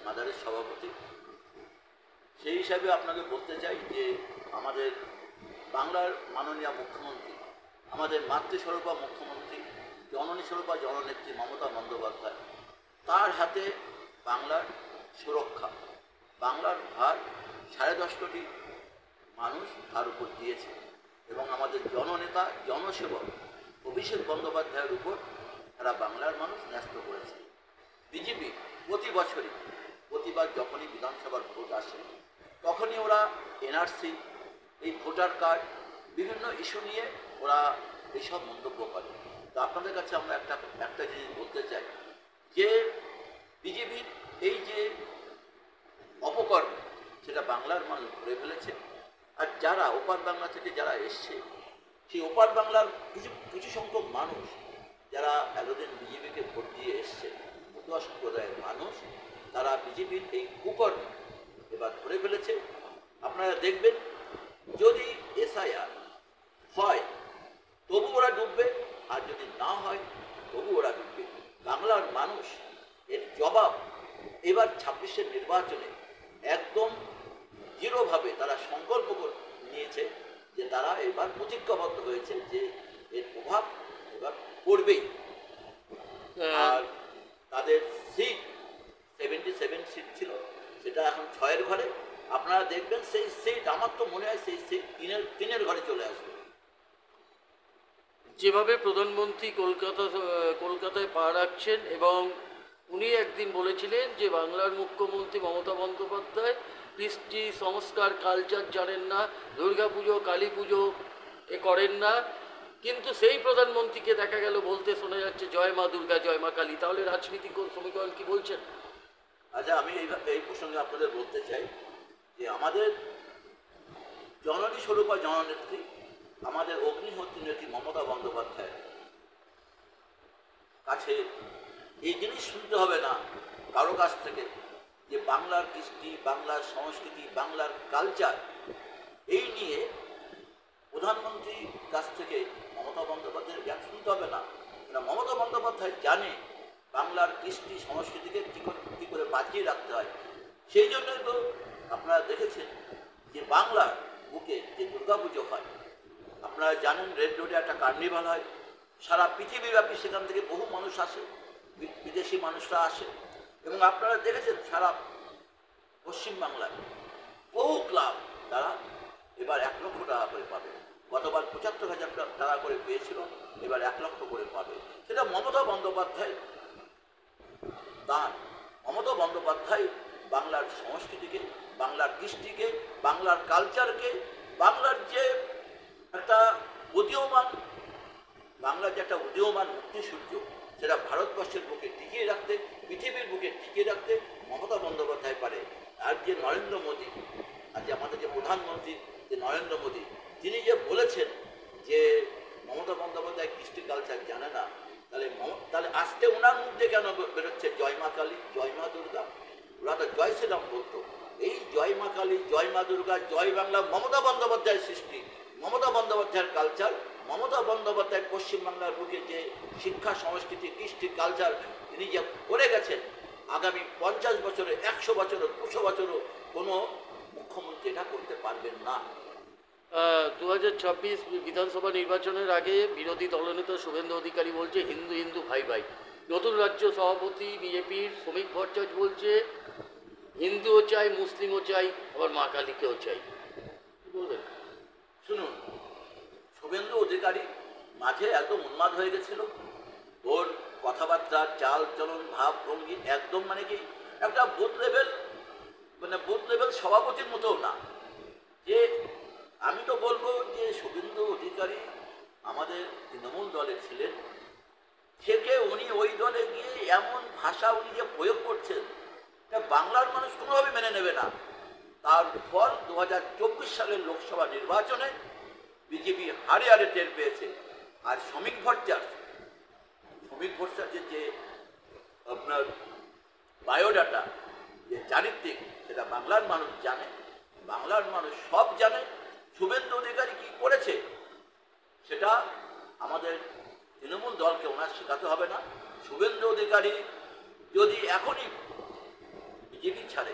মাদারের সভাপতি। সেই হিসাবে আপনাকে বলতে চাই যে আমাদের বাংলার মাননীয় মুখ্যমন্ত্রী, আমাদের মাতৃস্বরূপা মুখ্যমন্ত্রী, জননী স্বরূপা জননেত্রী মমতা বন্দ্যোপাধ্যায়, তার হাতে বাংলার সুরক্ষা, বাংলার ভার 10.5 কোটি মানুষ তার উপর দিয়েছে এবং আমাদের জননেতা জনসেবক অভিষেক বন্দ্যোপাধ্যায়ের উপর তারা বাংলার মানুষ ন্যস্ত করেছে। বিজেপি প্রতি বছরই প্রতিবার যখনই বিধানসভার ভোট আসে তখনই ওরা এনআরসি, এই ভোটার কার্ড, বিভিন্ন ইস্যু নিয়ে ওরা এইসব মন্তব্য করে। তো আপনাদের কাছে আমরা একটা জিনিস বলতে চাই যে বিজেপির এই যে অপকর্ম সেটা বাংলার মানুষ ধরে ফেলেছে। আর যারা ওপার বাংলা থেকে যারা এসছে সেই ওপার বাংলার কিছু সংখ্যক মানুষ যারা এতদিন বিজেপিকে ভোট দিয়ে এসছে, মতুয়া সম্প্রদায়ের মানুষ, তারা বিজেপির এই কুকর্ম এবার ধরে ফেলেছে। আপনারা দেখবেন যদি এসআইআর হয় তবু ওরা ডুববে, আর যদি না হয় তবু ওরা ডুববে। বাংলার মানুষ এর জবাব এবার 26-এর নির্বাচনে একদম দৃঢ়ভাবে তারা সংকল্প নিয়েছে যে তারা এবার প্রতিজ্ঞাবদ্ধ হয়েছে যে এর প্রভাব এবার পড়বেই। আর তাদের সিট 77 সিট ছিল, সেটা এখন 6-এর ঘরে। আপনারা দেখবেন সেই সিট, আমার তো মনে হয় সেই সিট 3-এর ঘরে চলে আসবে। যেভাবে প্রধানমন্ত্রী কলকাতায় পা রাখছেন এবং উনি একদিন বলেছিলেন যে বাংলার মুখ্যমন্ত্রী মমতা বন্দ্যোপাধ্যায় কৃষ্টি সংস্কার কালচার জানেন না, দুর্গাপুজো কালী পুজো করেন না, কিন্তু সেই প্রধানমন্ত্রীকে দেখা গেল বলতে শোনা যাচ্ছে জয় মা দুর্গা জয় মা কালী। তাহলে রাজনীতিক সমীকরণ কি বলছেন? আচ্ছা, আমি এই প্রসঙ্গে আপনাদের বলতে চাই যে আমাদের জননী স্বরূপা জননেত্রী, আমাদের অগ্নিহোত্রী নেত্রী মমতা বন্দ্যোপাধ্যায় কাছে এই জিনিস শুনতে হবে না কারো কাছ থেকে যে বাংলার কৃষ্টি, বাংলার সংস্কৃতি, বাংলার কালচার এই নিয়ে প্রধানমন্ত্রীর কাছ থেকে মমতা বন্দ্যোপাধ্যায়ের জ্ঞান শুনতে হবে না। মমতা বন্দ্যোপাধ্যায় জানে বাংলার কৃষ্টি সংস্কৃতিকে কী করে বাঁচিয়ে রাখতে হয়। সেই জন্যই তো আপনারা দেখেছেন যে বাংলার বুকে যে দুর্গাপুজো হয়, আপনারা জানেন রেড রোডে একটা কার্নিভাল হয়, সারা পৃথিবীব্যাপী সেখান থেকে বহু মানুষ আসে, বিদেশি মানুষরা আসে। এবং আপনারা দেখেছেন সারা পশ্চিমবাংলায় বহু ক্লাব তারা এবার 1 লক্ষ টাকা করে পাবে। গতবার 75,000 টাকা করে পেয়েছিল, এবার 1 লক্ষ করে পাবে। সেটা মমতা বন্দ্যোপাধ্যায় দান। মমতা বন্দ্যোপাধ্যায় বাংলার সংস্কৃতিকে, বাংলার কৃষ্টিকে, বাংলার কালচারকে, বাংলার যে একটা উদীয়মান মুক্তি সূর্য, সেটা ভারতবর্ষের বুকে টিকিয়ে রাখতে, পৃথিবীর বুকে টিকিয়ে রাখতে মমতা বন্দ্যোপাধ্যায় পারে। আর যে নরেন্দ্র মোদী, আর যে আমাদের যে প্রধানমন্ত্রী যে নরেন্দ্র মোদী, তিনি যে বলেছেন যে মমতা বন্দ্যোপাধ্যায় কৃষ্টি কালচার জানে না, তাহলে আজকে ওনার মধ্যে কেন বেরোচ্ছে জয় মা কালী, জয় মা দুর্গা? ওরা তো জয় শ্রীরাম বলতো। এই জয় মা কালী, জয় মা দুর্গা, জয় বাংলা মমতা বন্দ্যোপাধ্যায়ের সৃষ্টি, মমতা বন্দ্যোপাধ্যায়ের কালচার, মমতা বন্দ্যোপাধ্যায় পশ্চিমবাংলার বুকে যে শিক্ষা, সংস্কৃতি, কৃষ্টি, কালচার তিনি যে করে গেছেন, আগামী 50 বছরে, 100 বছরও, 200 বছরও কোনো মুখ্যমন্ত্রী এটা করতে পারবেন না। 2026 বিধানসভা নির্বাচনের আগে বিরোধী দলনেতা শুভেন্দু অধিকারী বলছে হিন্দু হিন্দু ভাই ভাই। নতুন রাজ্য সভাপতি বিজেপির শ্রমিক ভট্টাচার্য বলছে হিন্দুও চাই, মুসলিমও চাই, আবার মা কালীকেও চাই। কি বলবেন? শুনুন, শুভেন্দু অধিকারী মাঝে একদম উন্মাদ হয়ে গেছিল। ওর কথাবার্তা, চাল চলন, ভাব ভঙ্গি একদম মানে কি একটা বুথ লেভেল সভাপতির মতোও না। যে আমি তো বলবো যে শুভেন্দু অধিকারী আমাদের তৃণমূল দলে ছিলেন, থেকে উনি ওই দলে গিয়ে এমন ভাষা উনি যে প্রয়োগ করছেন, তা বাংলার মানুষ কোনোভাবে মেনে নেবে না। তার ফল 2024 সালের লোকসভা নির্বাচনে বিজেপি হারে হারে টের পেয়েছে। আর শ্রমিক ভট্টাচার্যের যে আপনার বায়োডাটা, যে চারিত্রিক, সেটা বাংলার মানুষ জানে, বাংলার মানুষ সব জানে। শুভেন্দু অধিকারী কী করেছে সেটা আমাদের তৃণমূল দলকে ওনার শেখাতে হবে না। শুভেন্দু অধিকারী যদি এখনই ছাড়ে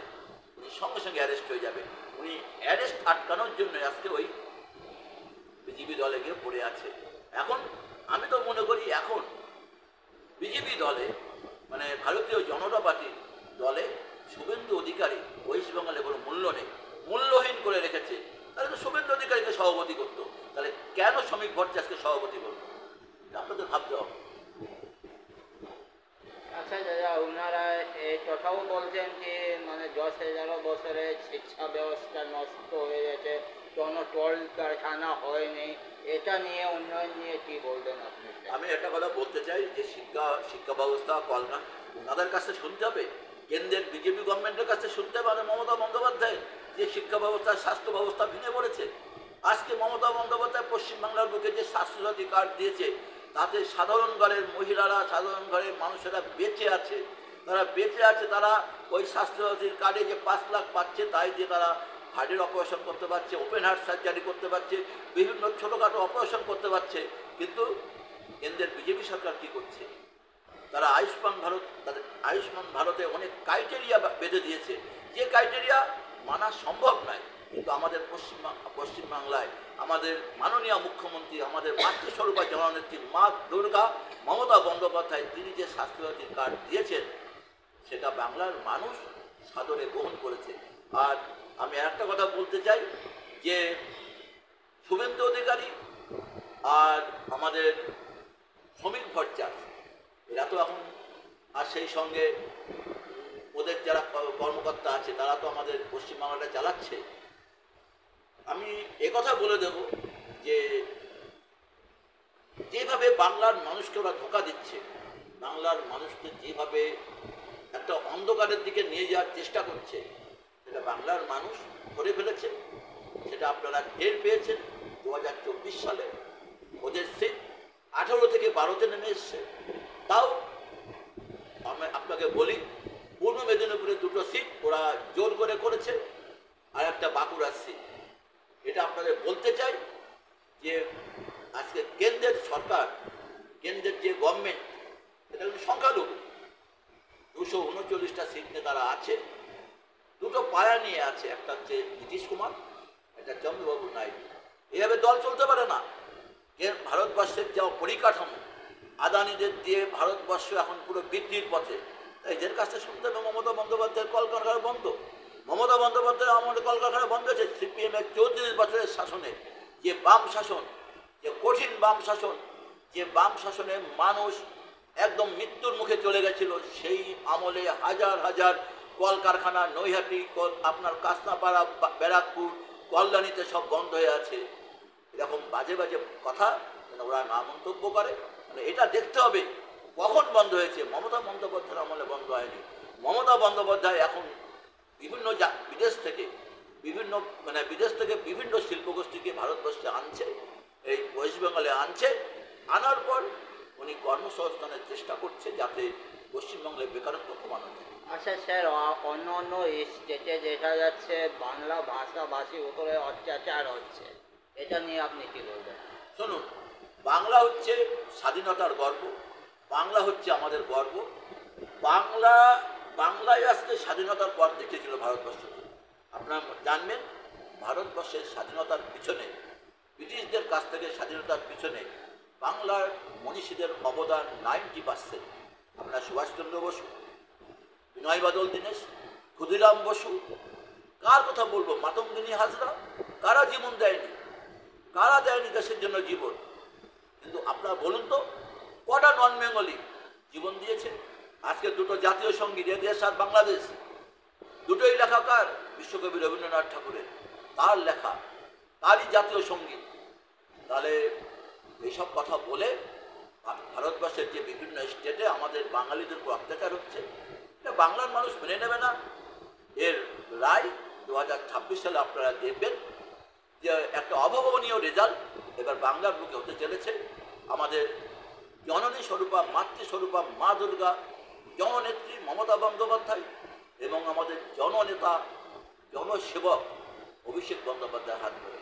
উনি সঙ্গে সঙ্গে অ্যারেস্ট হয়ে যাবে। উনি অ্যারেস্ট আটকানোর জন্য আজকে ওই বিজেপি দলে গিয়ে পড়ে আছে। এখন আমি তো মনে করি এখন বিজেপি দলে মানে ভারতীয় জনতা পার্টির দলে শুভেন্দু অধিকারী ওয়েস্ট বেঙ্গলে কোনো মূল্য নেই, মূল্যহীন করে রেখেছে। তাহলে তো শুভেন্দু অধিকারীকে সভাপতি করতো, তাহলে কেন শ্রমিক ভট্টাচার্যকে সভাপতি করতো? আপনাদের ভাবতে হবে। আচ্ছা দাদা, ওনারা এই কথাও বলছেন যে মানে 10,000 বছরে শিক্ষা ব্যবস্থা নষ্ট হয়ে গেছে, কোনো টোল কারখানা হয়নি, এটা নিয়ে উন্নয়ন নিয়ে কি বলবেন আপনি? আমি একটা কথা বলতে চাই যে শিক্ষা ব্যবস্থা কলকা ওনাদের কাছে শুনতে হবে, কেন্দ্রের বিজেপি গভর্নমেন্টের কাছে শুনতে হবে। মানে মমতা বন্দ্যোপাধ্যায় যে শিক্ষা ব্যবস্থা স্বাস্থ্য ব্যবস্থা ভেঙে পড়েছে, আজকে মমতা বন্দ্যোপাধ্যায় পশ্চিমবাংলার বুকে যে স্বাস্থ্যসাথী কার্ড দিয়েছে তাতে সাধারণ ঘরের মহিলারা, সাধারণ ঘরের মানুষেরা বেঁচে আছে। তারা ওই স্বাস্থ্যসাথীর কার্ডে যে 5 লাখ পাচ্ছে তাই দিয়ে তারা হার্টের অপারেশন করতে পারছে, ওপেন হার্ট সার্জারি করতে পারছে, বিভিন্ন ছোটোখাটো অপারেশন করতে পারছে। কিন্তু কেন্দ্রের বিজেপি সরকার কী করছে? তারা আয়ুষ্মান ভারতে অনেক ক্রাইটেরিয়া বেঁধে দিয়েছে, যে ক্রাইটেরিয়া মানা সম্ভব নয়। কিন্তু আমাদের পশ্চিমবাংলায় আমাদের মাননীয় মুখ্যমন্ত্রী, আমাদের মাতৃস্বরূপা জননেত্রী মা দুর্গা মমতা বন্দ্যোপাধ্যায় তিনি যে স্বাস্থ্যসাথী কার্ড দিয়েছেন সেটা বাংলার মানুষ সাদরে গ্রহণ করেছে। আর আমি একটা কথা বলতে চাই যে শুভেন্দু অধিকারী আর আমাদের শ্রমিক ভট্টাচার্য এরা তো এখন, আর সেই সঙ্গে ওদের যারা কর্মকর্তা আছে তারা তো আমাদের পশ্চিমবাংলাটা চালাচ্ছে। আমি একথা বলে দেব যে যেভাবে বাংলার মানুষকে ওরা ধোঁকা দিচ্ছে, বাংলার মানুষকে যেভাবে একটা অন্ধকারের দিকে নিয়ে যাওয়ার চেষ্টা করছে, সেটা বাংলার মানুষ ধরে ফেলেছে। সেটা আপনারা টের পেয়েছেন 2024 সালে ওদের সিট 18 থেকে 12-তে নেমে এসছে। তাও আমি আপনাকে বলি, পূর্ব মেদিনীপুরে 2টো সিট ওরা জোর করে করেছে, আর একটা বাঁকুড়ার সিট। এটা আপনাদের বলতে চাই যে আজকে কেন্দ্রের সরকার, কেন্দ্রের যে গভর্নমেন্ট, এটা কিন্তু সংখ্যালঘু, 239টা সিট নিয়ে তারা আছে, 2টো পায়া নিয়ে আছে, একটা হচ্ছে নীতিশ কুমার, একটা চন্দ্রবাবু নাইডু। এভাবে দল চলতে পারে না। ভারতবর্ষের যা পরিকাঠামো, আদানিদের দিয়ে ভারতবর্ষ এখন পুরো বিক্রির পথে। এদের কাছে শুনতে হবে মমতা বন্দ্যোপাধ্যায়ের কলকারখানা বন্ধ। মমতা বন্দ্যোপাধ্যায় আমাদের কলকারখানা বন্ধ হয়েছে সিপিএমের 34 বছরের শাসনে। যে বাম শাসন, যে কঠিন বাম শাসন, যে বাম শাসনে মানুষ একদম মৃত্যুর মুখে চলে গেছিল, সেই আমলে হাজার হাজার কলকারখানা নৈহাটি, আপনার কাস্তাপাড়া, ব্যারাকপুর, কল্যাণীতে সব বন্ধ হয়ে আছে। এরকম বাজে বাজে কথা ওরা না মন্তব্য করে। মানে এটা দেখতে হবে কখন বন্ধ হয়েছে। মমতা বন্দ্যোপাধ্যায়ের আমলে বন্ধ হয়নি। মমতা বন্দ্যোপাধ্যায় এখন বিদেশ থেকে বিভিন্ন শিল্পগোষ্ঠীকে ভারতবর্ষে আনছে, এই ওয়েস্ট বেঙ্গলে আনছে। আনার পর উনি কর্মসংস্থানের চেষ্টা করছে যাতে পশ্চিমবঙ্গের বেকারত্ব কমানো যায়। আচ্ছা স্যার, অন্য অন্য স্টেটে দেখা যাচ্ছে বাংলা ভাষাভাষীর উপরে অত্যাচার হচ্ছে, এটা নিয়ে আপনি কি বলবেন? শুনুন, বাংলা হচ্ছে স্বাধীনতার গর্ব, বাংলা হচ্ছে আমাদের গর্ব। বাংলায় আজকে স্বাধীনতার পর দেখেছিল ভারতবর্ষকে। আপনারা জানবেন ভারতবর্ষের স্বাধীনতার পিছনে, ব্রিটিশদের কাছ থেকে স্বাধীনতার পিছনে বাংলার মনীষীদের অবদান 90%। আপনার সুভাষচন্দ্র বসু, বিনয় বাদল দীনেশ, ক্ষুদিরাম বসু, কার কথা বলবো, মাতঙ্গিনী হাজরা, কারা জীবন দেয়নি, কারা দেয়নি দেশের জন্য জীবন? কিন্তু আপনারা বলুন তো কটা নন বেঙ্গলি জীবন দিয়েছে? আজকে 2টো জাতীয় সঙ্গীত, এ দেশ আর বাংলাদেশ, দুটোই লেখা কার? বিশ্বকবি রবীন্দ্রনাথ ঠাকুরের, তার লেখা, তারই জাতীয় সঙ্গীত। তাহলে এইসব কথা বলে ভারতবর্ষের যে বিভিন্ন স্টেটে আমাদের বাঙালিদের উপর অত্যাচার হচ্ছে, এটা বাংলার মানুষ মেনে নেবে না। এর রায় 2026 সালে আপনারা দেখবেন যে একটা অভাবনীয় রেজাল্ট এবার বাংলার বুকে হতে চলেছে। আমাদের জননী স্বরূপা, মাতৃস্বরূপা মা দুর্গা, জননেত্রী মমতা বন্দ্যোপাধ্যায় এবং আমাদের জননেতা, জনসেবক অভিষেক বন্দ্যোপাধ্যায়ের হাত ধরে।